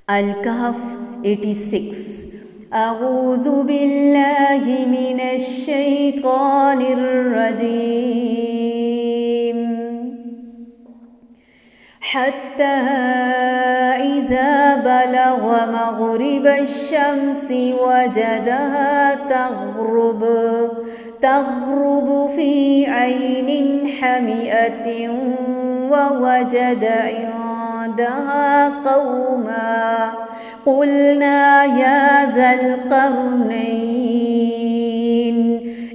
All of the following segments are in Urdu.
الکہف 86۔ اعوذ باللہ من الشیطان الرجیم حتی اذا بلغ مغرب الشمس وجدها تغرب في عين حمئة ووجد عندها قوما قلنا يا ذا القرنين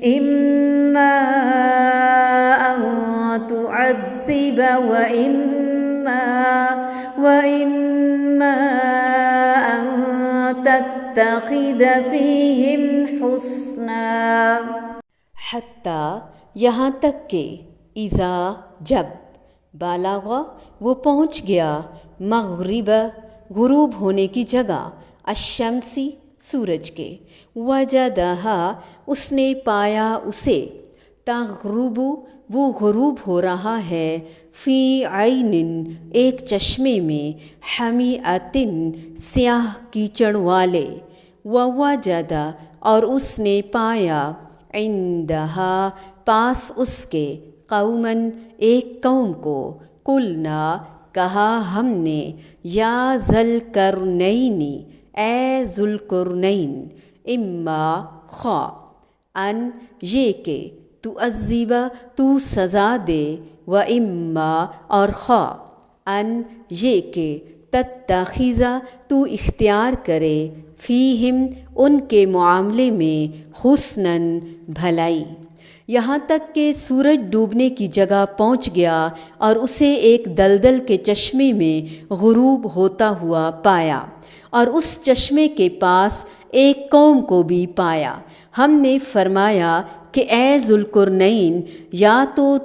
إما أن تعذب وإما أن تتخذ فيهم حسنا۔ حتیٰ یہاں تک کہ اذا جب بالغ وہ پہنچ گیا مغرب غروب ہونے کی جگہ الشمسی سورج کے وجدہا اس نے پایا اسے تغرب وہ غروب ہو رہا ہے فی عین ایک چشمے میں حمیئتن سیاہ کیچڑ والے ووجد اور اس نے پایا عندہا پاس اس کے قومن ایک قوم کو قلنا کہا ہم نے یا ذوالقرنین اے ذوالقرنین اما خواہ ان یہ کہ تعذب تو سزا دے و اما اور خواہ ان یہ کہ تتخذ تو اختیار کرے فیہم ان کے معاملے میں حسناً بھلائی، یہاں تک کہ سورج ڈوبنے کی جگہ پہنچ گیا اور اسے ایک دلدل کے چشمے میں غروب ہوتا ہوا پایا اور اس چشمے کے پاس ایک قوم کو بھی پایا۔ ہم نے فرمایا کہ اے ذوالقرنین یا تو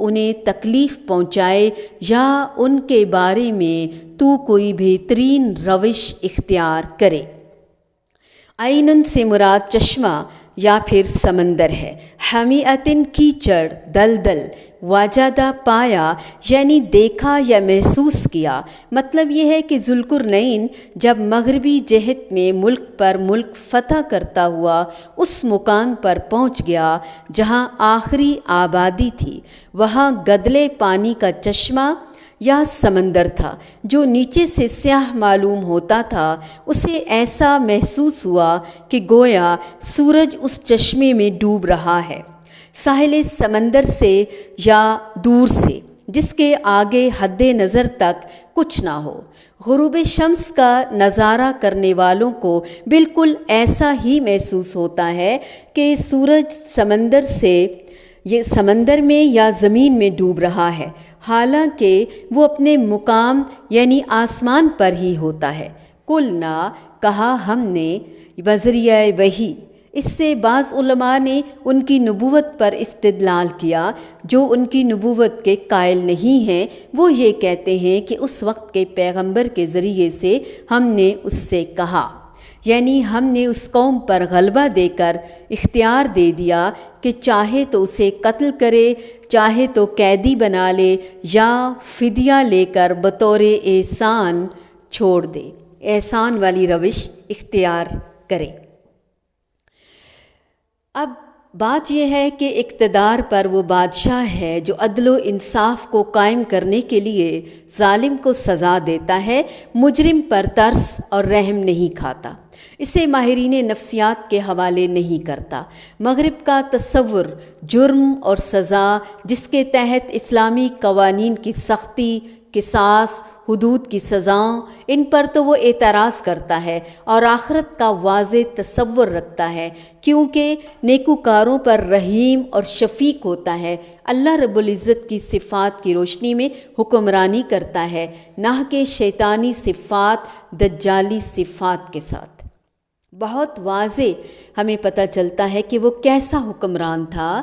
انہیں تکلیف پہنچائے یا ان کے بارے میں تو کوئی بہترین روش اختیار کرے۔ عینن سے مراد چشمہ یا پھر سمندر ہے، حمیئتن کیچڑ دلدل، وجدہ پایا یعنی دیکھا یا محسوس کیا۔ مطلب یہ ہے کہ ذوالقرنین جب مغربی جہت میں ملک پر ملک فتح کرتا ہوا اس مقام پر پہنچ گیا جہاں آخری آبادی تھی، وہاں گدلے پانی کا چشمہ یا سمندر تھا جو نیچے سے سیاہ معلوم ہوتا تھا۔ اسے ایسا محسوس ہوا کہ گویا سورج اس چشمے میں ڈوب رہا ہے ساحل سمندر سے یا دور سے، جس کے آگے حد نظر تک کچھ نہ ہو۔ غروب شمس کا نظارہ کرنے والوں کو بالکل ایسا ہی محسوس ہوتا ہے کہ سورج سمندر میں یا زمین میں ڈوب رہا ہے، حالانکہ وہ اپنے مقام یعنی آسمان پر ہی ہوتا ہے۔ قلنا کہا ہم نے بذریعہ وحی، اس سے بعض علماء نے ان کی نبوت پر استدلال کیا جو ان کی نبوت کے قائل نہیں ہیں۔ وہ یہ کہتے ہیں کہ اس وقت کے پیغمبر کے ذریعے سے ہم نے اس سے کہا، یعنی ہم نے اس قوم پر غلبہ دے کر اختیار دے دیا کہ چاہے تو اسے قتل کرے، چاہے تو قیدی بنا لے یا فدیہ لے کر بطور احسان چھوڑ دے، احسان والی روش اختیار کرے۔ اب بات یہ ہے کہ اقتدار پر وہ بادشاہ ہے جو عدل و انصاف کو قائم کرنے کے لیے ظالم کو سزا دیتا ہے، مجرم پر ترس اور رحم نہیں کھاتا، اسے ماہرین نفسیات کے حوالے نہیں کرتا۔ مغرب کا تصور جرم اور سزا جس کے تحت اسلامی قوانین کی سختی، قصاص، حدود کی سزاؤں، ان پر تو وہ اعتراض کرتا ہے اور آخرت کا واضح تصور رکھتا ہے، کیونکہ نیکوکاروں پر رحیم اور شفیق ہوتا ہے۔ اللہ رب العزت کی صفات کی روشنی میں حکمرانی کرتا ہے، نہ کہ شیطانی صفات، دجالی صفات کے ساتھ۔ بہت واضح ہمیں پتہ چلتا ہے کہ وہ کیسا حکمران تھا،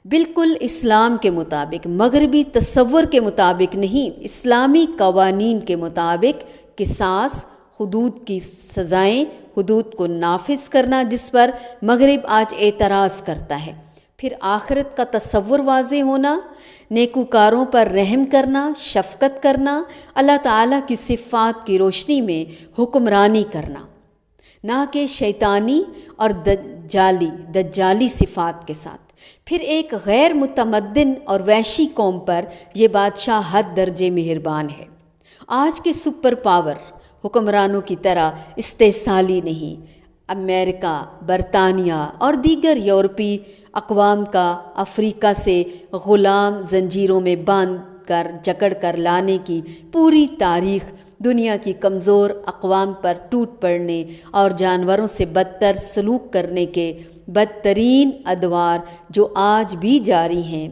بالکل اسلام کے مطابق، مغربی تصور کے مطابق نہیں، اسلامی قوانین کے مطابق قصاص، حدود کی سزائیں، حدود کو نافذ کرنا جس پر مغرب آج اعتراض کرتا ہے۔ پھر آخرت کا تصور واضح ہونا، نیکوکاروں پر رحم کرنا، شفقت کرنا، اللہ تعالیٰ کی صفات کی روشنی میں حکمرانی کرنا، نہ کہ شیطانی اور دجالی صفات کے ساتھ۔ پھر ایک غیر متمدن اور وحشی قوم پر یہ بادشاہ حد درجے مہربان ہے۔ آج کے سپر پاور حکمرانوں کی طرح استحصالی نہیں۔ امریکہ، برطانیہ اور دیگر یورپی اقوام کا افریقہ سے غلام زنجیروں میں باندھ کر جکڑ کر لانے کی پوری تاریخ دنیا کی کمزور اقوام پر ٹوٹ پڑنے اور جانوروں سے بدتر سلوک کرنے کے بدترین ادوار جو آج بھی جاری ہیں،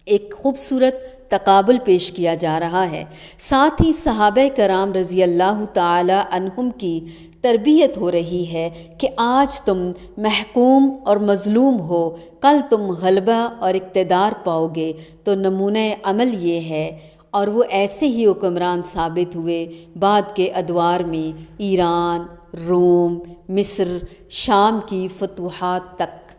ایک خوبصورت تقابل پیش کیا جا رہا ہے۔ ساتھ ہی صحابہ کرام رضی اللہ تعالی عنہم کی تربیت ہو رہی ہے کہ آج تم محکوم اور مظلوم ہو، کل تم غلبہ اور اقتدار پاؤ گے۔ تو نمونہ عمل یہ ہے، اور وہ ایسے ہی حکمران ثابت ہوئے بعد کے ادوار میں، ایران، روم، مصر، شام کی فتوحات تک۔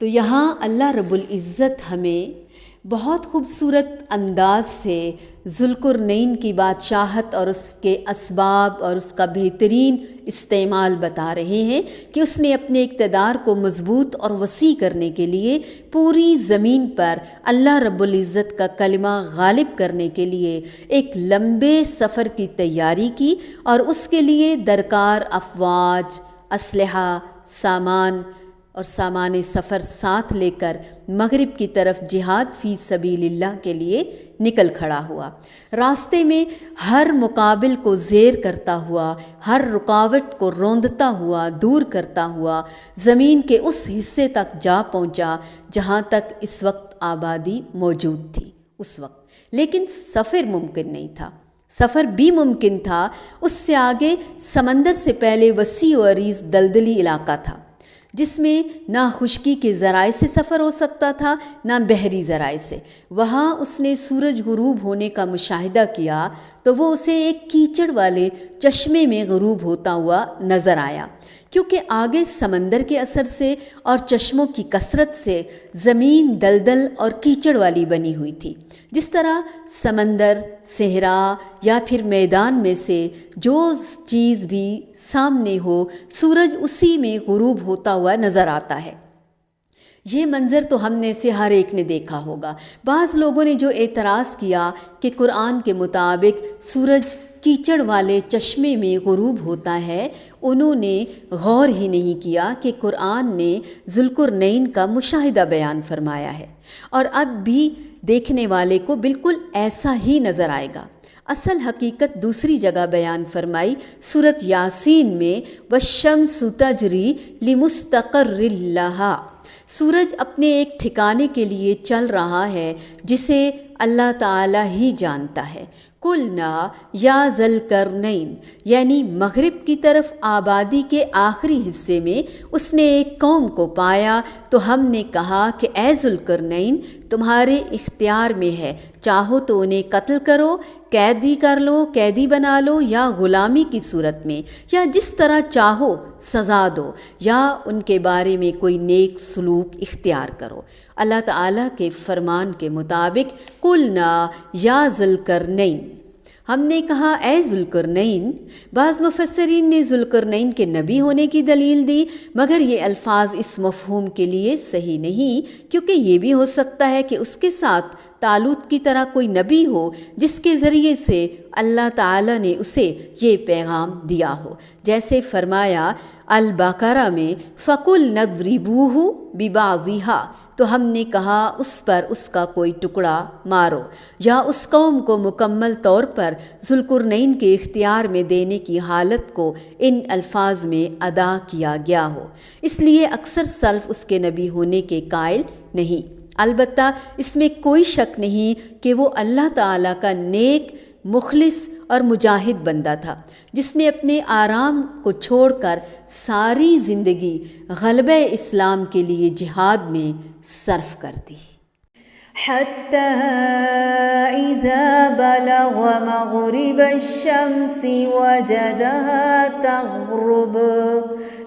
تو یہاں اللہ رب العزت ہمیں بہت خوبصورت انداز سے ذوالقرنین کی بادشاہت اور اس کے اسباب اور اس کا بہترین استعمال بتا رہے ہیں کہ اس نے اپنے اقتدار کو مضبوط اور وسیع کرنے کے لیے پوری زمین پر اللہ رب العزت کا کلمہ غالب کرنے کے لیے ایک لمبے سفر کی تیاری کی، اور اس کے لیے درکار افواج، اسلحہ، سامان سفر ساتھ لے کر مغرب کی طرف جہاد فی سبیل اللہ کے لیے نکل کھڑا ہوا۔ راستے میں ہر مقابل کو زیر کرتا ہوا، ہر رکاوٹ کو روندتا ہوا، دور کرتا ہوا زمین کے اس حصے تک جا پہنچا جہاں تک اس وقت آبادی موجود تھی اس وقت، لیکن سفر ممکن نہیں تھا۔ سفر بھی ممکن تھا، اس سے آگے سمندر سے پہلے وسیع و عریض دلدلی علاقہ تھا، جس میں نہ خشکی کے ذرائع سے سفر ہو سکتا تھا نہ بحری ذرائع سے۔ وہاں اس نے سورج غروب ہونے کا مشاہدہ کیا تو وہ اسے ایک کیچڑ والے چشمے میں غروب ہوتا ہوا نظر آیا، کیونکہ آگے سمندر کے اثر سے اور چشموں کی کثرت سے زمین دلدل اور کیچڑ والی بنی ہوئی تھی۔ جس طرح سمندر، صحرا یا پھر میدان میں سے جو چیز بھی سامنے ہو، سورج اسی میں غروب ہوتا ہوا نظر آتا ہے۔ یہ منظر تو ہم نے سے ہر ایک نے دیکھا ہوگا۔ بعض لوگوں نے جو اعتراض کیا کہ قرآن کے مطابق سورج کیچڑ والے چشمے میں غروب ہوتا ہے، انہوں نے غور ہی نہیں کیا کہ قرآن نے ذوالقرنین کا مشاہدہ بیان فرمایا ہے، اور اب بھی دیکھنے والے کو بالکل ایسا ہی نظر آئے گا۔ اصل حقیقت دوسری جگہ بیان فرمائی سورۃ یاسین میں، والشمس تجری لمستقر لہا۔ سورج اپنے ایک ٹھکانے کے لیے چل رہا ہے جسے اللہ تعالی ہی جانتا ہے۔ قلنا یا ذوالقرنین، یعنی مغرب کی طرف آبادی کے آخری حصے میں اس نے ایک قوم کو پایا تو ہم نے کہا کہ اے ذوالقرنین، تمہارے اختیار میں ہے، چاہو تو انہیں قتل کرو، قیدی کر لو، قیدی بنا لو، یا غلامی کی صورت میں، یا جس طرح چاہو سزا دو، یا ان کے بارے میں کوئی نیک سلوک اختیار کرو۔ اللہ تعالیٰ کے فرمان کے مطابق قلنا یا ذوالقرنین، ہم نے کہا اے ذوالقرنین۔ بعض مفسرین نے ذوالقرنین کے نبی ہونے کی دلیل دی، مگر یہ الفاظ اس مفہوم کے لیے صحیح نہیں، کیونکہ یہ بھی ہو سکتا ہے کہ اس کے ساتھ طالوت کی طرح کوئی نبی ہو جس کے ذریعے سے اللہ تعالیٰ نے اسے یہ پیغام دیا ہو، جیسے فرمایا البقرہ میں فَقُلْ نَضْرِبُوهُ بِبَعْضِهَا، تو ہم نے کہا اس پر اس کا کوئی ٹکڑا مارو، یا اس قوم کو مکمل طور پر ذوالقرنین کے اختیار میں دینے کی حالت کو ان الفاظ میں ادا کیا گیا ہو۔ اس لیے اکثر سلف اس کے نبی ہونے کے قائل نہیں۔ البتہ اس میں کوئی شک نہیں کہ وہ اللہ تعالیٰ کا نیک، مخلص اور مجاہد بندہ تھا، جس نے اپنے آرام کو چھوڑ کر ساری زندگی غلبہ اسلام کے لیے جہاد میں صرف کر دی۔ حتى إذا بلغ مغرب الشمس وجدها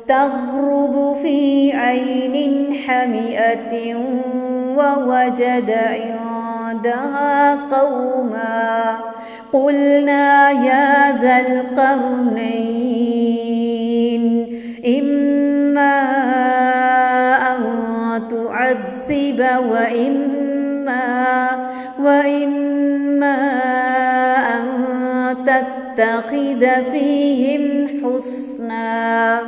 تغرب في عين حمئة ووجد عندها قوما قلنا يا ذا القرنين إما أن تعذب وإما أن تتخذ فيهم حسنا